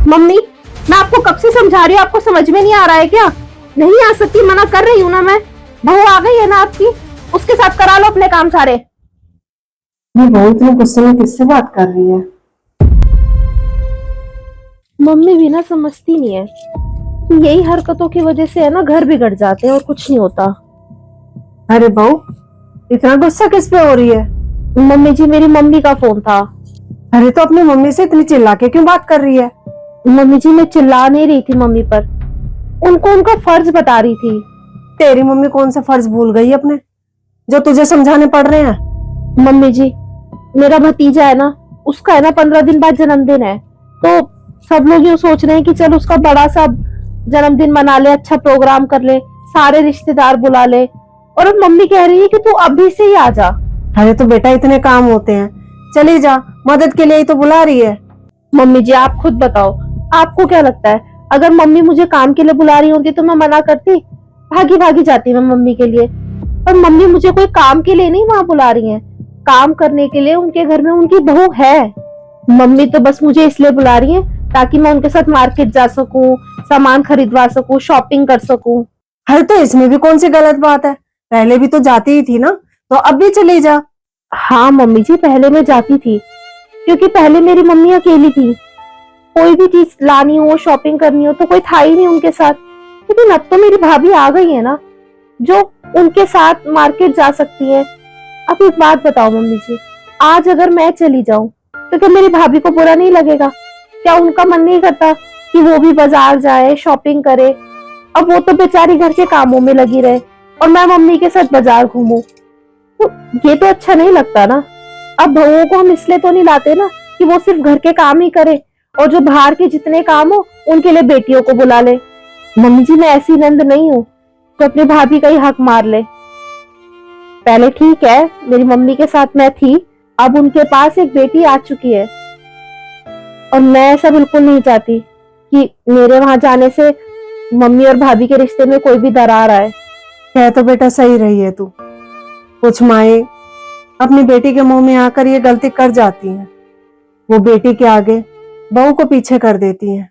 Mummy, मैं आपको कब से समझा रही हूँ, आपको समझ में नहीं आ रहा है क्या? नहीं आ सकती, मना कर रही हूँ ना मैं। बहू आ गई है ना आपकी, उसके साथ करा लो अपने काम सारे। ये बहू इतने गुस्से में किससे बात कर रही है? मम्मी भी ना समझती नहीं है कि यही हरकतों की वजह से है ना घर बिगड़ जाते हैं और कुछ नहीं होता। अरे बहू, इतना गुस्सा किस पे हो रही है? मम्मी जी, मेरी मम्मी का फोन था। अरे तो अपनी मम्मी से इतनी चिल्ला के क्यों बात कर रही है? मम्मी जी, मैं चिल्ला नहीं रही थी मम्मी पर, उनको उनका फर्ज बता रही थी। तेरी मम्मी कौन सा फर्ज भूल गई अपने, जो तुझे समझाने पड़ रहे हैं? मम्मी जी, मेरा भतीजा है ना, उसका है ना 15 दिन बाद जन्मदिन है, तो सब लोग यूँ सोच रहे हैं कि चल उसका बड़ा सा जन्मदिन मना ले, अच्छा प्रोग्राम कर ले, सारे रिश्तेदार बुला ले। और अब मम्मी कह रही है कि तू अभी से ही आ जा। अरे तो बेटा, इतने काम होते हैं, चली जा, मदद के लिए ही तो बुला रही है। मम्मी जी, आप खुद बताओ, आपको क्या लगता है अगर मम्मी मुझे काम के लिए बुला रही होती तो मैं मना करती? भागी भागी जाती मैं मम्मी के लिए। पर मम्मी मुझे कोई काम के लिए नहीं वहां बुला रही हैं, काम करने के लिए उनके घर में उनकी बहू है। मम्मी तो बस मुझे इसलिए बुला रही है ताकि मैं उनके साथ मार्केट जा सकूं, सामान खरीदवा सकूं, शॉपिंग कर सकूं। अरे तो इसमें भी कौन सी गलत बात है? पहले भी तो जाती ही थी ना, तो अब भी चली जा। हाँ मम्मी जी, पहले मैं जाती थी क्योंकि पहले मेरी मम्मी अकेली थी, कोई भी चीज लानी हो, शॉपिंग करनी हो तो कोई था ही नहीं उनके साथ। लेकिन अब तो मेरी भाभी आ गई है ना, जो उनके साथ मार्केट जा सकती है। अब एक बात बताओ मम्मी जी, आज अगर मैं चली जाऊं तो क्या मेरी भाभी को बुरा नहीं लगेगा? क्या उनका मन नहीं करता कि वो भी बाजार जाए, शॉपिंग करे? अब वो तो बेचारी घर के कामों में लगी रहे और मैं मम्मी के साथ बाजार घूमूं, तो ये तो अच्छा नहीं लगता ना। अब बहुओं को हम इसलिए तो नहीं लाते ना कि वो सिर्फ घर के काम ही करे, और जो बाहर के जितने काम हो उनके लिए बेटियों को बुला ले। मम्मी जी, मैं ऐसी नंद नहीं हूँ तो अपनी भाभी का ही हक मार ले। पहले ठीक है मेरी मम्मी के साथ मैं थी, अब उनके पास एक बेटी आ चुकी है, और मैं ऐसा बिल्कुल नहीं चाहती कि मेरे वहां जाने से मम्मी और भाभी के रिश्ते में कोई भी दरार आए। है तो बेटा सही रही है तू। कुछ माएं अपनी बेटी के मुंह में आकर ये गलती कर जाती हैं, वो बेटी के आगे बहू को पीछे कर देती हैं।